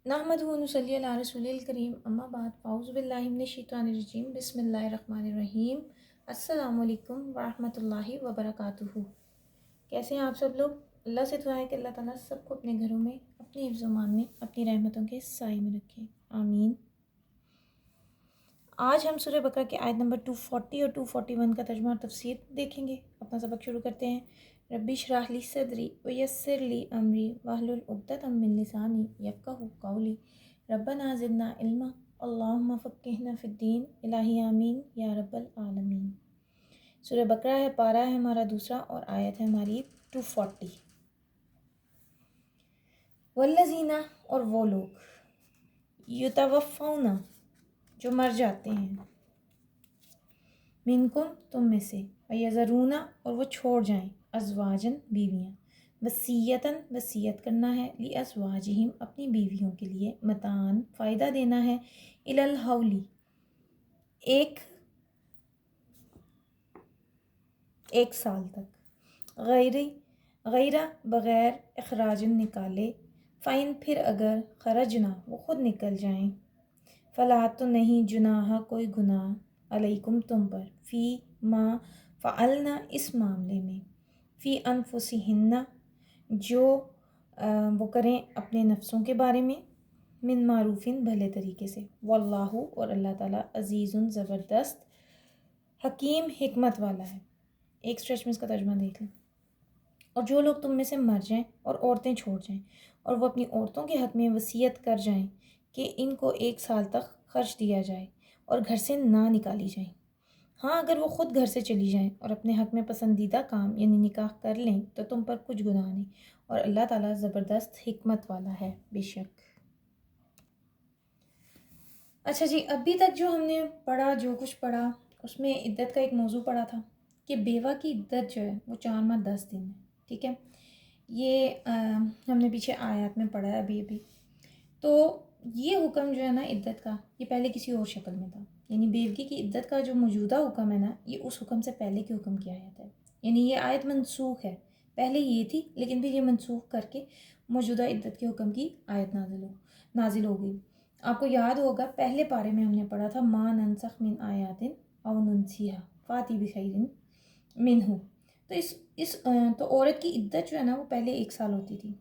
نحمدہ و نصلی علی رسولہ کریم اما بعد فاعوذ باللہ من الشیطان الرجیم بسم اللہ الرحمن الرحیم السلام علیکم ورحمۃ اللہ وبرکاتہ۔ کیسے ہیں آپ سب لوگ؟ اللہ سے دعا ہے کہ اللہ تعالیٰ سب کو اپنے گھروں میں اپنی حفظ و امان میں اپنی رحمتوں کے سائے میں رکھے، آمین۔ آج ہم سورہ بقرہ کی آیت نمبر 240 اور 241 کا ترجمہ اور تفسیر دیکھیں گے۔ اپنا سبق شروع کرتے ہیں۔ ربی اشرح لی صدری ویسر لی امری واحلل عقدۃ من لسانی یفقہوا قولی ربنا زدنا علما اللہم فقہنا فی الدین الہی آمین یا رب العالمین۔ سورہ بقرہ ہے، پارہ ہے ہمارا دوسرا اور آیت ہے ہماری 240۔ والذین، اور وہ لوگ، یتوفون، جو مر جاتے ہیں، منکم، تم میں سے، ویذرون، اور وہ چھوڑ جائیں، ازواجن، بیویاں، وصیتاً، وصیت کرنا ہے، لازواجہم، اپنی بیویوں کے لیے، متاعاً، فائدہ دینا ہے، الی الحول، ایک سال تک، غیرہ، بغیر، اخراجن، نکالے، فائن، پھر اگر، خرجنا، وہ خود نکل جائیں، فلا، تو نہیں، جناح، کوئی گناہ، علیکم، تم پر، فی ما فعلنا، اس معاملے میں، فی انفسہن، جو وہ کریں اپنے نفسوں کے بارے میں، من معروفن، بھلے طریقے سے، واللہ، اور اللہ تعالیٰ، عزیز، زبردست، حکیم، حکمت والا ہے۔ ایک سٹریچ میں اس کا ترجمہ دیکھ لیں۔ اور جو لوگ تم میں سے مر جائیں اور عورتیں چھوڑ جائیں اور وہ اپنی عورتوں کے حق میں وصیت کر جائیں کہ ان کو 1 سال تک خرچ دیا جائے اور گھر سے نہ نکالی جائیں، ہاں اگر وہ خود گھر سے چلی جائیں اور اپنے حق میں پسندیدہ کام یعنی نکاح کر لیں تو تم پر کچھ گناہ نہیں، اور اللہ تعالیٰ زبردست حکمت والا ہے بے شک۔ اچھا جی، ابھی تک جو ہم نے پڑھا، جو کچھ پڑھا، اس میں عدت کا ایک موضوع پڑھا تھا کہ بیوہ کی عدت جو ہے وہ 4 ماہ 10 دن ہے، ٹھیک ہے۔ یہ ہم نے پیچھے آیات میں پڑھا ہے ابھی تو یہ حکم جو ہے نا عدت کا، یہ پہلے کسی اور شکل میں تھا، یعنی بیوگی کی عدت کا جو موجودہ حکم ہے نا، یہ اس حکم سے پہلے کے حکم کی آیت ہے، یعنی یہ آیت منسوخ ہے، پہلے یہ تھی لیکن پھر یہ منسوخ کر کے موجودہ عدت کے حکم کی آیت نازل ہو گئی۔ آپ کو یاد ہوگا پہلے پارے میں ہم نے پڑھا تھا ما ننسخ من آیات او ننسیہا فاتی بخیر منہ، تو عورت کی عدت جو ہے نا وہ پہلے 1 سال ہوتی تھی،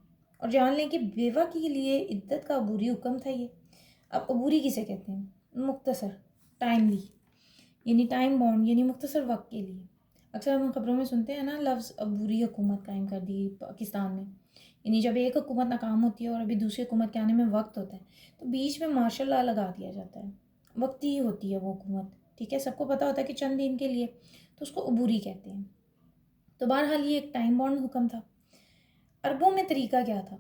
اور جان لیں کہ بیوہ کے لیے عدت کا عبوری حکم تھا یہ۔ اب عبوری کسے کہتے ہیں؟ مختصر، ٹائملی، یعنی ٹائم بانڈ، یعنی مختصر وقت کے لیے۔ اکثر ہم خبروں میں سنتے ہیں نا لفظ عبوری حکومت قائم کر دی پاکستان میں، یعنی جب ایک حکومت ناکام ہوتی ہے اور ابھی دوسری حکومت کے آنے میں وقت ہوتا ہے تو بیچ میں مارشل لا لگا دیا جاتا ہے، وقتی ہی ہوتی ہے وہ حکومت، ٹھیک ہے، سب کو پتہ ہوتا ہے کہ چند دن کے لیے، تو اس کو عبوری کہتے ہیں۔ تو بہرحال یہ ایک ٹائم بانڈ حکم تھا۔ عربوں میں طریقہ کیا تھا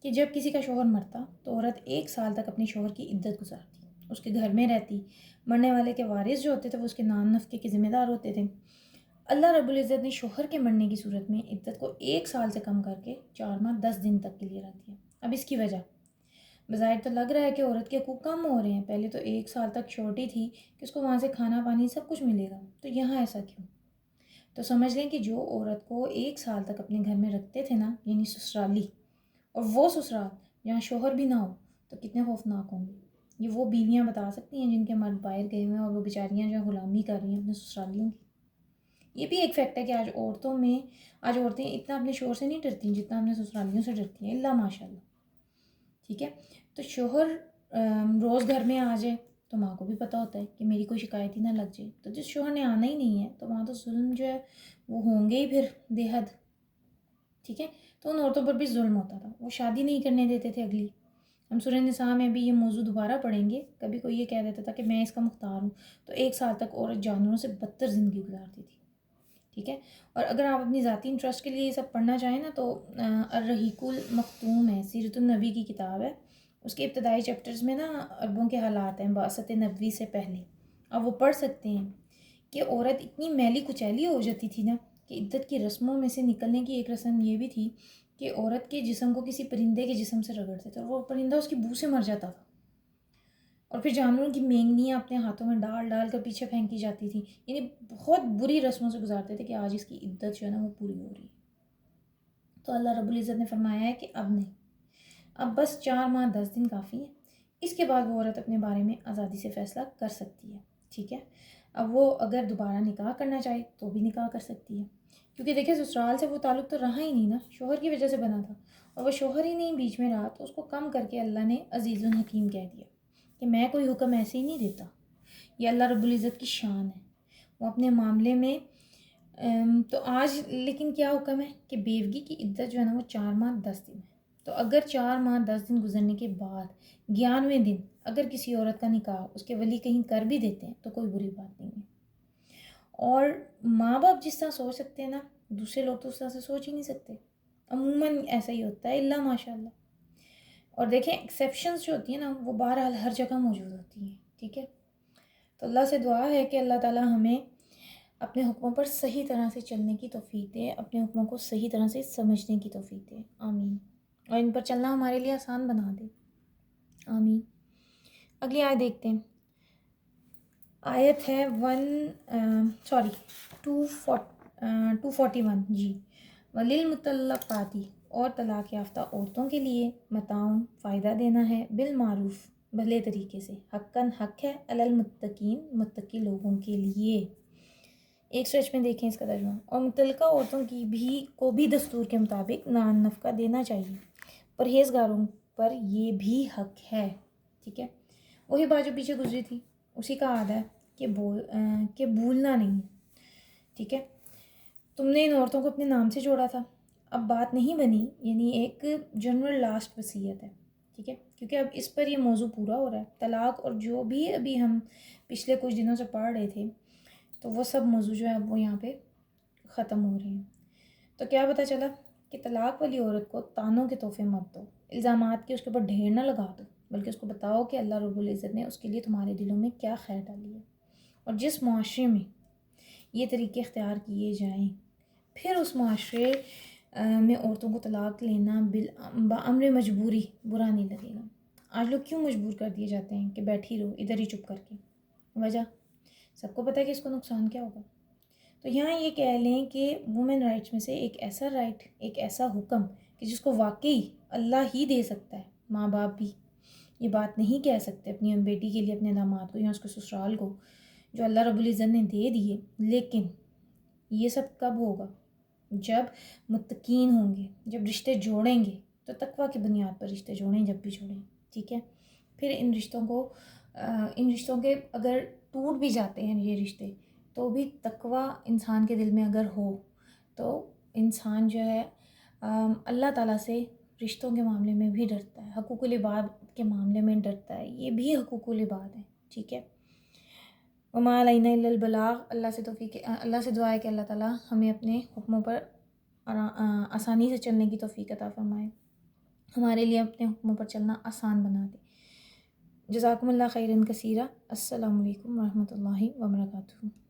کہ جب کسی کا شوہر مرتا تو عورت 1 سال تک اپنے شوہر کی عدت گزارتی، اس کے گھر میں رہتی، مرنے والے کے وارث جو ہوتے تھے وہ اس کے نام نفقے کے ذمہ دار ہوتے تھے۔ اللہ رب العزت نے شوہر کے مرنے کی صورت میں عدت کو 1 سال سے کم کر کے 4 ماہ 10 دن تک کے لیے رکھ دیا۔ اب اس کی وجہ، بظاہر تو لگ رہا ہے کہ عورت کے حقوق کم ہو رہے ہیں، پہلے تو 1 سال تک شورٹی تھی کہ اس کو وہاں سے کھانا پانی سب کچھ ملے گا، تو یہاں ایسا کیوں؟ تو سمجھ لیں کہ جو عورت کو 1 سال تک اپنے گھر میں رکھتے تھے نا، یعنی سسرالی، اور وہ سسرال جہاں شوہر بھی نہ ہو، تو کتنے خوفناک ہوں گے۔ یہ وہ بیویاں بتا سکتی ہیں جن کے مرد باہر گئے ہوئے ہیں اور وہ بیچاریاں جو ہیں غلامی کر رہی ہیں اپنے سسرالیوں کی۔ یہ بھی ایک فیکٹ ہے کہ آج عورتیں اتنا اپنے شوہر سے نہیں ڈرتی جتنا اپنے سسرالیوں سے ڈرتی ہیں، اللہ ماشاء اللہ، ٹھیک ہے۔ تو شوہر روز گھر میں آ جائے تو ماں کو بھی پتہ ہوتا ہے کہ میری کوئی شکایت ہی نہ لگ جائے، تو جس شوہر نے آنا ہی نہیں ہے تو وہاں تو ظلم جو ہے وہ ہوں گے ہی پھر بے حد، ٹھیک ہے۔ تو ان عورتوں پر بھی ظلم ہوتا تھا، وہ شادی نہیں کرنے دیتے تھے اگلی۔ ہم سورہ نساء میں بھی یہ موضوع دوبارہ پڑھیں گے، کبھی کوئی یہ کہہ دیتا تھا کہ میں اس کا مختار ہوں تو 1 سال تک عورت جانوروں سے بدتر زندگی گزارتی تھی، ٹھیک ہے۔ اور اگر آپ اپنی ذاتی انٹرسٹ کے لیے یہ سب پڑھنا چاہیں نا تو الرحیق المختوم ہے، سیرت النبی کی کتاب ہے، اس کے ابتدائی چیپٹرز میں نا عربوں کے حالات ہیں بعثت نبوی سے پہلے، آپ وہ پڑھ سکتے ہیں کہ عورت اتنی میلی کچیلی ہو جاتی تھی نا کہ عدت کی رسموں میں سے نکلنے کی ایک رسم یہ بھی تھی کہ عورت کے جسم کو کسی پرندے کے جسم سے رگڑتے تھے اور وہ پرندہ اس کی بو سے مر جاتا تھا، اور پھر جانوروں کی مینگنیاں اپنے ہاتھوں میں ڈال ڈال کر پیچھے پھینکی جاتی تھی، یعنی بہت بری رسموں سے گزارتے تھے کہ آج اس کی عدت جو ہے نا وہ پوری ہو رہی ہے۔ تو اللہ رب العزت نے فرمایا ہے کہ اب نہیں، اب بس 4 ماہ 10 دن کافی ہے، اس کے بعد وہ عورت اپنے بارے میں آزادی سے فیصلہ کر سکتی ہے، ٹھیک ہے۔ اب وہ اگر دوبارہ نکاح کرنا چاہے تو بھی نکاح کر سکتی ہے، کیونکہ دیکھیں سسرال سے وہ تعلق تو رہا ہی نہیں نا، شوہر کی وجہ سے بنا تھا، اور وہ شوہر ہی نہیں بیچ میں رہا تو اس کو کم کر کے اللہ نے عزیز الحکیم کہہ دیا کہ میں کوئی حکم ایسے ہی نہیں دیتا، یہ اللہ رب العزت کی شان ہے، وہ اپنے معاملے میں تو آج لیکن کیا حکم ہے کہ بیوگی کی عدت جو ہے نا وہ 4 ماہ 10 دن ہے۔ تو اگر 4 ماہ 10 دن گزرنے کے بعد 11ویں دن اگر کسی عورت کا نکاح اس کے ولی کہیں کر بھی دیتے ہیں تو کوئی بری بات نہیں ہے، اور ماں باپ جس طرح سوچ سکتے ہیں نا، دوسرے لوگ تو اس طرح سے سوچ ہی نہیں سکتے، عموماً ایسا ہی ہوتا ہے الا ماشاء اللہ۔ اور دیکھیں ایکسیپشنز جو ہوتی ہیں نا وہ بہرحال ہر جگہ موجود ہوتی ہیں، ٹھیک ہے۔ تو اللہ سے دعا ہے کہ اللہ تعالیٰ ہمیں اپنے حکموں پر صحیح طرح سے چلنے کی توفیق دے، اپنے حکموں کو صحیح طرح سے سمجھنے کی توفیق دے، آمین، اور ان پر چلنا ہمارے لیے آسان بنا دے، آمین۔ اگلی آیت دیکھتے ہیں، آیت ہے 241 جی۔ وَلِلْمُطَلَّقَاتِ اور طلاق یافتہ عورتوں کے لیے متاع فائدہ دینا ہے، بالمعروف بھلے طریقے سے، حقاً حق ہے، علی المتقین متقی لوگوں کے لیے۔ ایک سٹریچ میں دیکھیں اس کا ترجمہ، اور متعلقہ عورتوں کو بھی دستور کے مطابق نفقہ دینا چاہیے، پرہیزگاروں پر یہ بھی حق ہے، ٹھیک ہے۔ وہی بات جو پیچھے گزری تھی اسی کا عادہ ہے کہ بھولنا نہیں، ٹھیک ہے۔ تم نے ان عورتوں کو اپنے نام سے جوڑا تھا، اب بات نہیں بنی، یعنی ایک جنرل لاسٹ وصیت ہے، ٹھیک ہے، کیونکہ اب اس پر یہ موضوع پورا ہو رہا ہے، طلاق اور جو بھی ابھی ہم پچھلے کچھ دنوں سے پڑھ رہے تھے تو وہ سب موضوع جو ہے وہ یہاں پہ ختم ہو رہے ہیں۔ تو کیا پتہ چلا کہ طلاق والی عورت کو طعنوں کے تحفے مت دو، الزامات کے اس کے اوپر ڈھیر نہ لگا دو، بلکہ اس کو بتاؤ کہ اللہ رب العزت نے اس کے لیے تمہارے دلوں میں کیا خیر ڈالی ہے، اور جس معاشرے میں یہ طریقے اختیار کیے جائیں پھر اس معاشرے میں عورتوں کو طلاق لینا بامر مجبوری برا نہیں لگے گا۔ آج لوگ کیوں مجبور کر دیے جاتے ہیں کہ بیٹھی رہو ادھر ہی چپ کر کے؟ وجہ سب کو پتہ ہے کہ اس کو نقصان کیا ہوگا۔ تو یہاں یہ کہہ لیں کہ وومن رائٹس میں سے ایک ایسا رائٹ، ایک ایسا حکم کہ جس کو واقعی اللہ ہی دے سکتا ہے، ماں باپ بھی یہ بات نہیں کہہ سکتے اپنی بیٹی کے لیے، اپنے داماد کو یا اس کے سسرال کو، جو اللہ رب العزت نے دے دیے۔ لیکن یہ سب کب ہوگا؟ جب متقین ہوں گے، جب رشتے جوڑیں گے تو تقویٰ کی بنیاد پر رشتے جوڑیں، جب بھی جوڑیں، ٹھیک ہے۔ پھر ان رشتوں کے اگر ٹوٹ بھی جاتے ہیں یہ رشتے تو بھی تقویٰ انسان کے دل میں اگر ہو تو انسان جو ہے اللہ تعالیٰ سے رشتوں کے معاملے میں بھی ڈرتا ہے، حقوق العباد کے معاملے میں ڈرتا ہے، یہ بھی حقوق العباد ہے، ٹھیک ہے۔ وما علینا الا البلاغ، اللہ سے دعا ہے کہ اللہ تعالیٰ ہمیں اپنے حکموں پر آسانی سے چلنے کی توفیق عطا فرمائے، ہمارے لیے اپنے حکموں پر چلنا آسان بنا دے۔ جزاکم اللہ خیرا کثیرا، السلام علیکم ورحمۃ اللہ وبرکاتہ۔